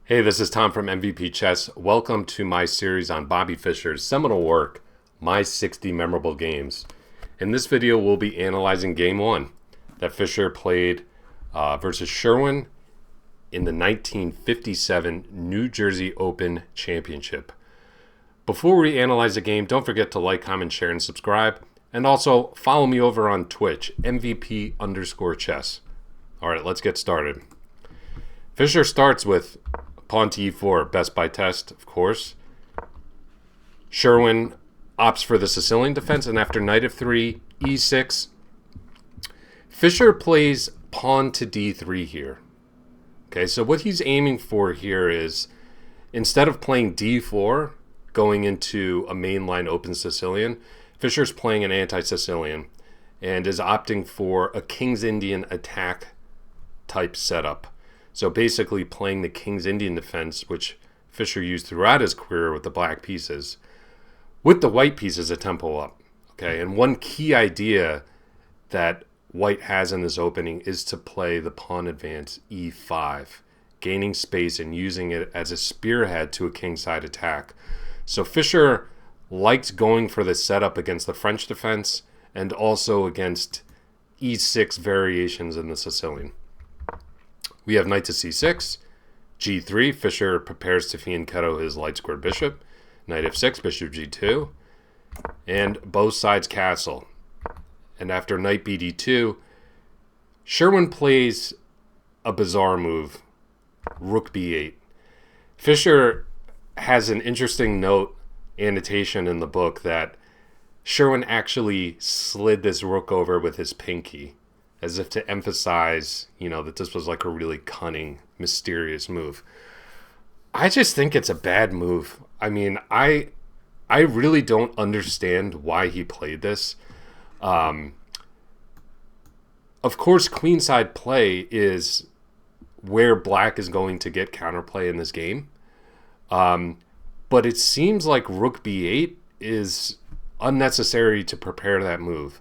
Hey, this is Tom from MVP Chess. Welcome to my series on Bobby Fischer's seminal work, My 60 Memorable Games. In this video, we'll be analyzing Game 1 that Fischer played versus Sherwin in the 1957 New Jersey Open Championship. Before we analyze the game, don't forget to like, comment, share, and subscribe. And also, follow me over on Twitch, MVP_chess. All right, let's get started. Fischer starts with pawn to e4, best by test, of course. Sherwin opts for the Sicilian defense, and after knight f3, e6, Fischer plays pawn to d3 here. Okay, so what he's aiming for here is, instead of playing d4, going into a mainline open Sicilian, Fischer's playing an anti-Sicilian and is opting for a King's Indian attack type setup. So basically playing the King's Indian defense, which Fischer used throughout his career with the black pieces, with the white pieces a tempo up. Okay, and one key idea that white has in this opening is to play the pawn advance e5, gaining space and using it as a spearhead to a kingside attack. So Fischer liked going for this setup against the French defense and also against e6 variations in the Sicilian. We have knight to c6, g3. Fischer prepares to fianchetto his light squared bishop. Knight f6, bishop g2, and both sides castle. And after knight bd2, Sherwin plays a bizarre move, rook b8. Fischer has an interesting note, annotation in the book, that Sherwin actually slid this rook over with his pinky, as if to emphasize, that this was like a really cunning, mysterious move. I just think it's a bad move. I mean, I really don't understand why he played this. Of course, queenside play is where black is going to get counterplay in this game. But it seems like rook b8 is unnecessary to prepare that move.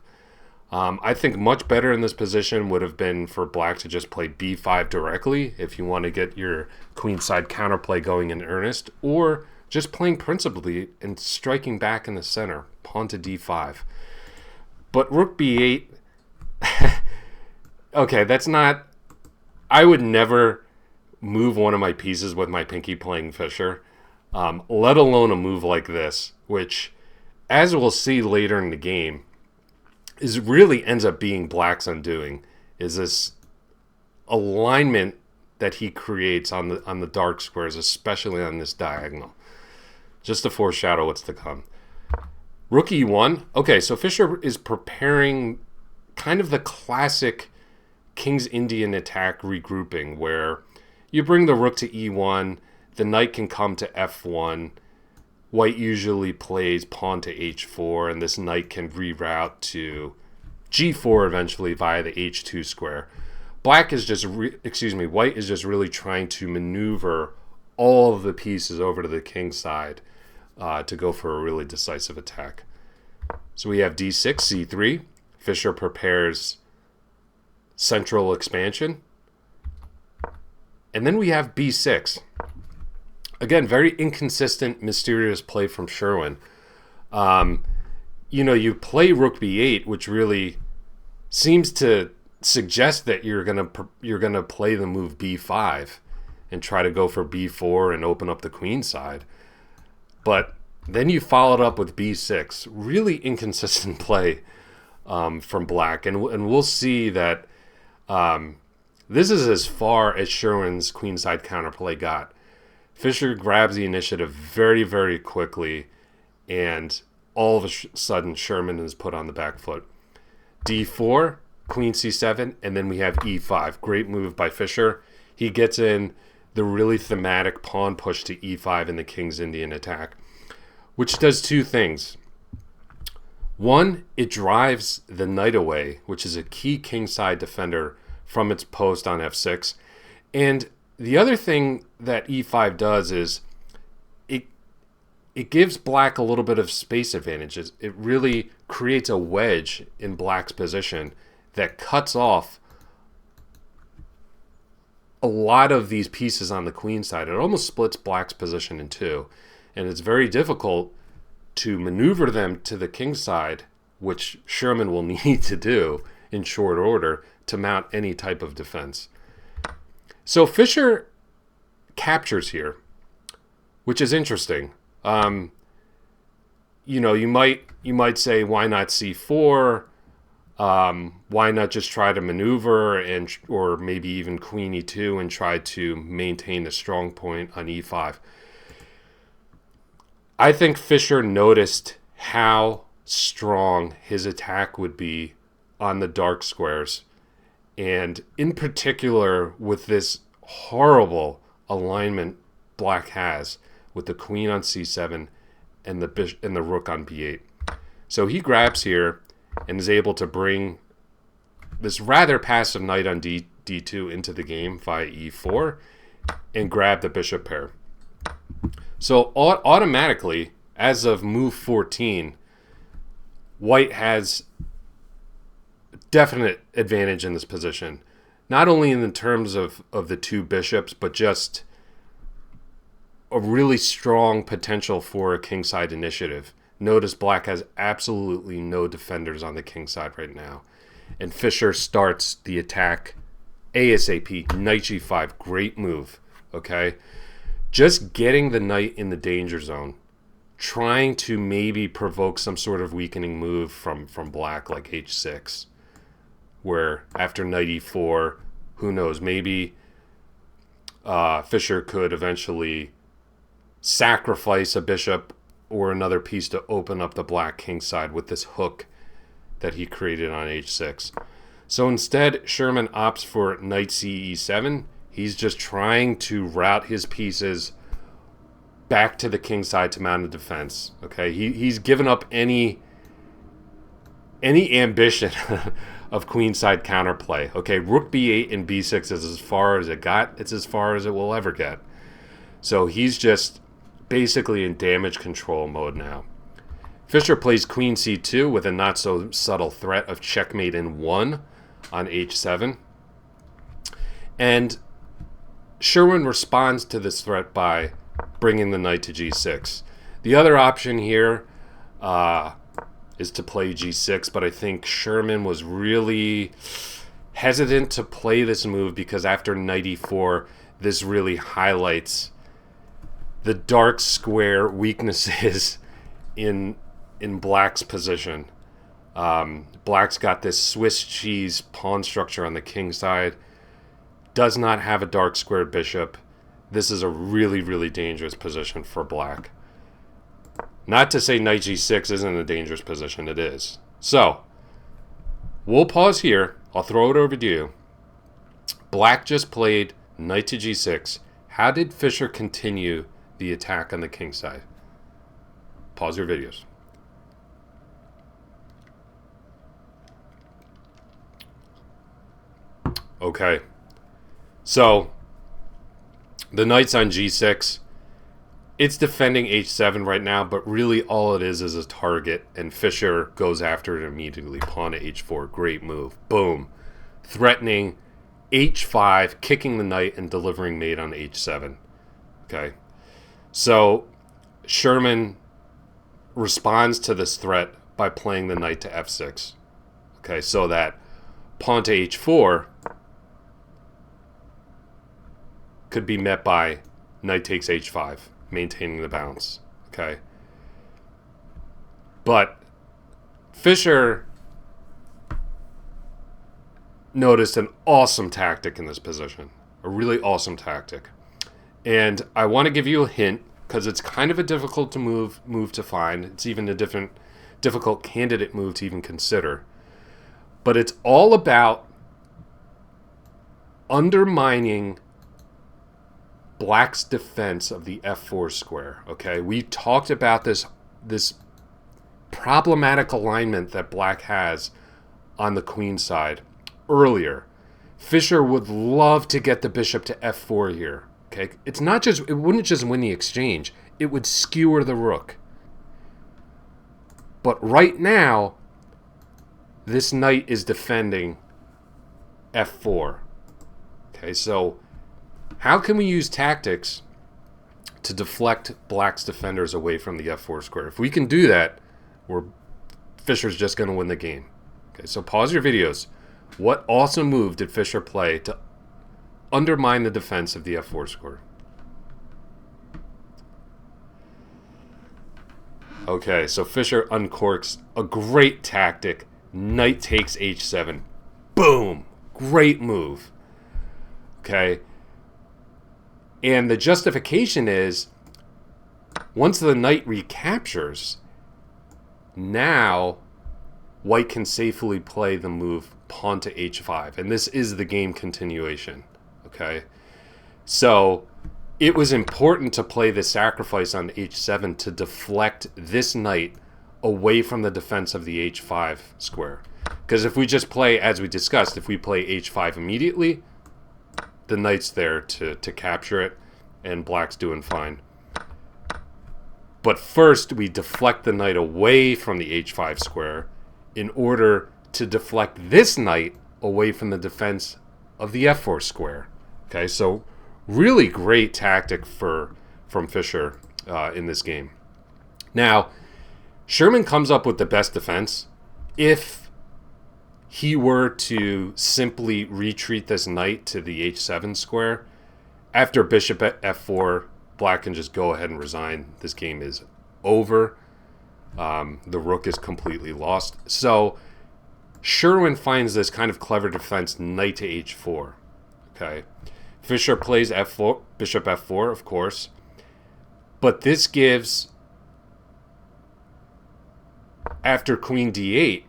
I think much better in this position would have been for black to just play b5 directly if you want to get your queenside counterplay going in earnest, or just playing principally and striking back in the center, pawn to d5. But rook b8, okay, that's not... I would never move one of my pieces with my pinky playing Fischer, let alone a move like this, which, as we'll see later in the game, is really ends up being black's undoing, is this alignment that he creates on the dark squares, especially on this diagonal. Just to foreshadow what's to come. Rook e1. Okay, so Fischer is preparing kind of the classic King's Indian attack regrouping, where you bring the rook to e1, the knight can come to f1, white usually plays pawn to h4, and this knight can reroute to g4 eventually via the h2 square. White is just really trying to maneuver all of the pieces over to the king side to go for a really decisive attack. So we have d6, c3. Fischer prepares central expansion. And then we have b6. Again, very inconsistent, mysterious play from Sherwin. You play rook b8, which really seems to suggest that you're gonna play the move b5 and try to go for b4 and open up the queen side. But then you followed up with b6. Really inconsistent play from black, and we'll see that this is as far as Sherwin's queenside counterplay got. Fischer grabs the initiative very, very quickly, and all of a sudden Sherwin is put on the back foot. d4, queen c7, and then we have e5. Great move by Fischer. He gets in the really thematic pawn push to e5 in the King's Indian attack, which does two things. One, it drives the knight away, which is a key kingside defender, from its post on f6. And the other thing that e5 does is it gives black a little bit of space advantages. It really creates a wedge in black's position that cuts off a lot of these pieces on the queen side. It almost splits black's position in two. And it's very difficult to maneuver them to the king side, which Sherman will need to do in short order to mount any type of defense. So Fischer captures here, which is interesting. You know, you might say, why not c4? Why not just try to maneuver or maybe even queen e2 and try to maintain a strong point on e5? I think Fischer noticed how strong his attack would be on the dark squares, and in particular with this horrible alignment black has with the queen on c7 and the rook on b8. So he grabs here and is able to bring this rather passive knight on d2 into the game via e4 and grab the bishop pair. So automatically, as of move 14, white has definite advantage in this position. Not only in the terms of the two bishops, but just a really strong potential for a kingside initiative. Notice black has absolutely no defenders on the king side right now. And Fischer starts the attack ASAP. Knight g5, great move, okay? Just getting the knight in the danger zone, trying to maybe provoke some sort of weakening move from black, like h6, where after knight e4, who knows, maybe Fischer could eventually sacrifice a bishop or another piece to open up the black king side with this hook that he created on h6. So instead, Sherman opts for knight ce7. He's just trying to route his pieces back to the king side to mount a defense. Okay, he's given up any ambition of queenside counterplay. Okay, rook b8 and b6 is as far as it got. It's as far as it will ever get. So he's just basically in damage control mode now. Fischer plays queen c2 with a not so subtle threat of checkmate in 1 on h7. And Sherwin responds to this threat by bringing the knight to g6. The other option here is to play g6, but I think Sherman was really hesitant to play this move because after knight e4, this really highlights the dark square weaknesses in black's position. Black's got this Swiss cheese pawn structure on the king side, does not have a dark square bishop. This is a really, really dangerous position for black. Not to say knight g6 isn't a dangerous position, it is. So, we'll pause here. I'll throw it over to you. Black just played knight to g6. How did Fischer continue the attack on the king side? Pause your videos. Okay. So, the knight's on g6. It's defending h7 right now, but really all it is a target, and Fischer goes after it immediately. Pawn to h4. Great move. Boom. Threatening h5, kicking the knight, and delivering mate on h7. Okay. So, Sherman responds to this threat by playing the knight to f6. Okay, so that pawn to h4 could be met by knight takes h5, maintaining the balance. Okay. But Fischer noticed an awesome tactic in this position. A really awesome tactic. And I want to give you a hint, because it's kind of a difficult move to find. It's even a difficult candidate move to even consider. But it's all about undermining black's defense of the f4 square. Okay, we talked about this problematic alignment that black has on the queen side earlier. Fischer would love to get the bishop to f4 here. Okay, it wouldn't just win the exchange, it would skewer the rook. But right now, this knight is defending f4. Okay, so How can we use tactics to deflect black's defenders away from the f4 square? If we can do that, Fischer's just going to win the game. Okay, so pause your videos. What awesome move did Fischer play to undermine the defense of the f4 square? Okay, so Fischer uncorks a great tactic. Knight takes h7. Boom! Great move. Okay. And the justification is, once the knight recaptures, now white can safely play the move pawn to h5. And this is the game continuation. Okay. So it was important to play the sacrifice on h7 to deflect this knight away from the defense of the h5 square. Because if we just play, as we discussed, if we play h5 immediately, the knight's there to capture it, and black's doing fine. But first, we deflect the knight away from the h5 square in order to deflect this knight away from the defense of the f4 square. Okay, so really great tactic from Fischer in this game. Now, Sherwin comes up with the best defense. If he were to simply retreat this knight to the h7 square, after bishop at f4, black can just go ahead and resign. This game is over. The rook is completely lost. So Sherwin finds this kind of clever defense, knight to h4. Okay, Fischer plays f4, bishop f4, of course, but this gives, after queen d8,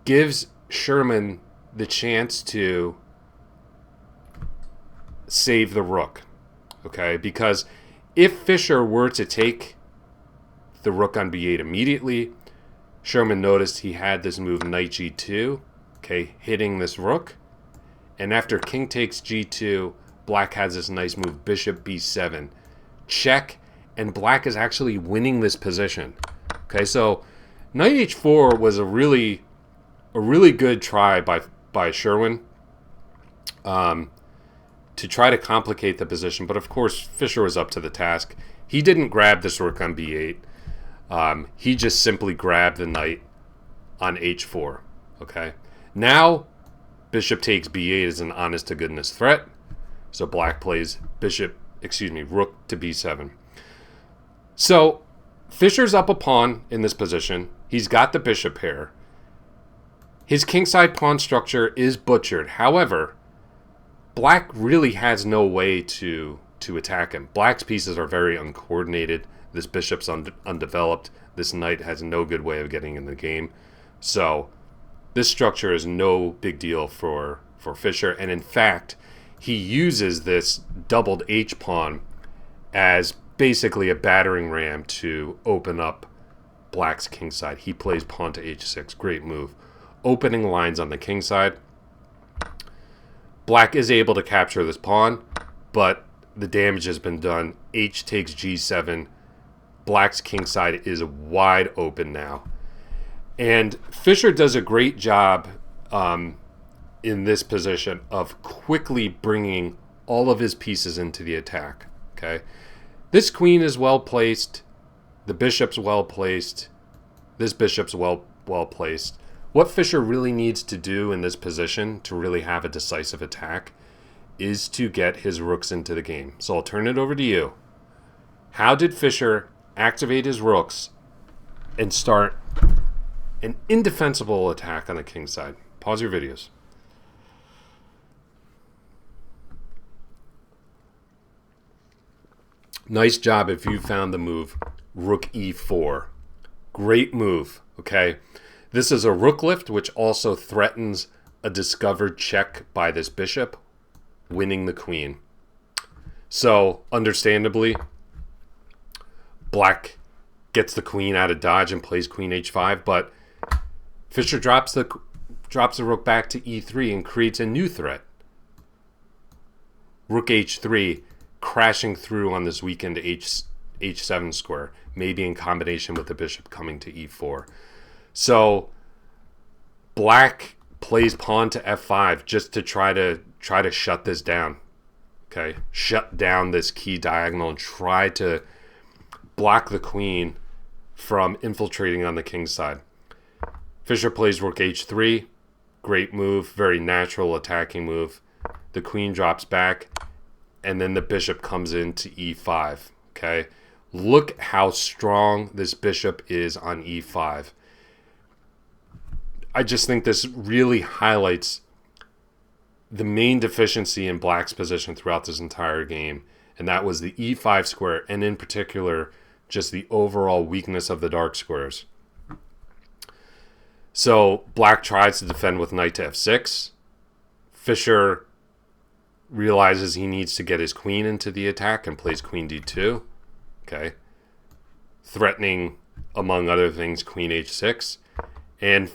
gives Sherwin the chance to save the rook. Okay, because if Fischer were to take the rook on b8 immediately, Sherwin noticed he had this move knight g2, okay, hitting this rook. And after king takes g2, black has this nice move, bishop b7. Check, and black is actually winning this position. Okay, so knight h4 was a really good try by Sherwin to try to complicate the position. But of course, Fischer was up to the task. He didn't grab this rook on b8. He just simply grabbed the knight on h4. Okay, now bishop takes b8 is an honest to goodness threat. So black plays rook to b7. So Fischer's up a pawn in this position. He's got the bishop pair. His kingside pawn structure is butchered. However, black really has no way to attack him. Black's pieces are very uncoordinated. This bishop's undeveloped. This knight has no good way of getting in the game. So this structure is no big deal for Fischer. And in fact, he uses this doubled h-pawn as basically a battering ram to open up black's kingside. He plays pawn to h6. Great move. Opening lines on the kingside. Black is able to capture this pawn, but the damage has been done. H takes g7. Black's kingside is wide open now. And Fischer does a great job in this position of quickly bringing all of his pieces into the attack. Okay, this queen is well placed. The bishop's well placed. This bishop's well placed. What Fischer really needs to do in this position to really have a decisive attack is to get his rooks into the game. So I'll turn it over to you. How did Fischer activate his rooks and start an indefensible attack on the kingside? Pause your videos. Nice job if you found the move rook e4. Great move, okay? This is a rook lift, which also threatens a discovered check by this bishop, winning the queen. So, understandably, black gets the queen out of dodge and plays queen h5, but Fischer drops the rook back to e3 and creates a new threat. Rook h3 crashing through on this weakened h7 square, maybe in combination with the bishop coming to e4. So black plays pawn to f5 just to try to shut this down. Okay, shut down this key diagonal and try to block the queen from infiltrating on the king's side. Fischer plays rook h3. Great move, very natural attacking move. The queen drops back, and then the bishop comes into e5. Okay, look how strong this bishop is on e5. I just think this really highlights the main deficiency in black's position throughout this entire game, and that was the e5 square, and in particular, just the overall weakness of the dark squares. So black tries to defend with knight to f6. Fischer realizes he needs to get his queen into the attack and plays queen d2. Okay, threatening, among other things, queen h6. And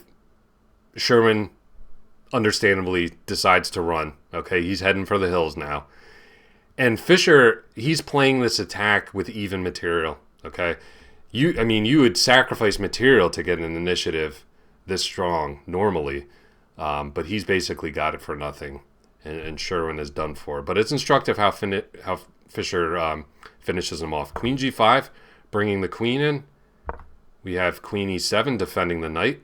Sherwin understandably decides to run. Okay, he's heading for the hills now. And Fischer, he's playing this attack with even material. Okay, you would sacrifice material to get an initiative this strong normally, but he's basically got it for nothing, and Sherwin is done for. But it's instructive how Fischer finishes him off. Queen g5, bringing the queen in. We have queen e7 defending the knight.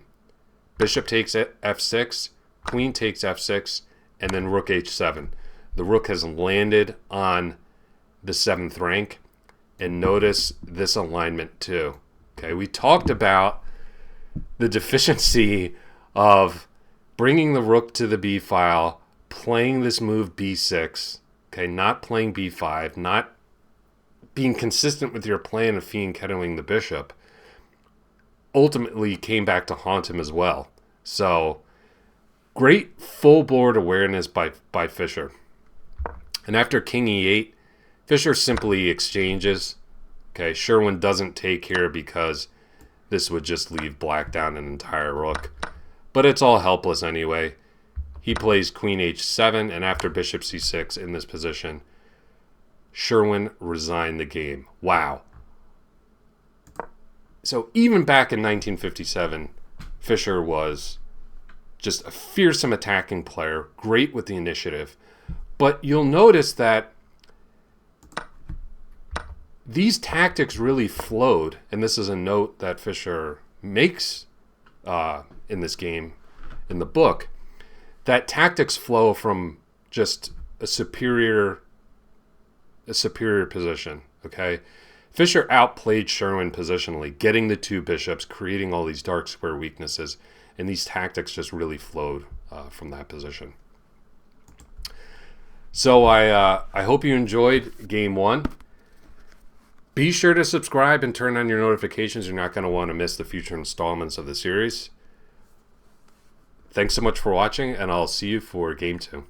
Bishop takes f6. Queen takes f6, and then rook h7. The rook has landed on the 7th rank, and notice this alignment too. Okay, we talked about the deficiency of bringing the rook to the b file, playing this move b6, okay, not playing b5, not being consistent with your plan of fianchettoing the bishop, ultimately came back to haunt him as well. So great full board awareness by Fischer. And after king e8, Fischer simply exchanges. Okay, Sherwin doesn't take here because this would just leave black down an entire rook. But it's all helpless anyway. He plays queen h7, and after bishop c6 in this position, Sherwin resigned the game. Wow. So even back in 1957, Fischer was just a fearsome attacking player, great with the initiative. But you'll notice that these tactics really flowed, and this is a note that Fischer makes in this game, in the book, that tactics flow from just a superior position, okay? Fischer outplayed Sherwin positionally, getting the two bishops, creating all these dark square weaknesses, and these tactics just really flowed from that position. So I hope you enjoyed Game 1. Be sure to subscribe and turn on your notifications. You're not going to want to miss the future installments of the series. Thanks so much for watching, and I'll see you for Game 2.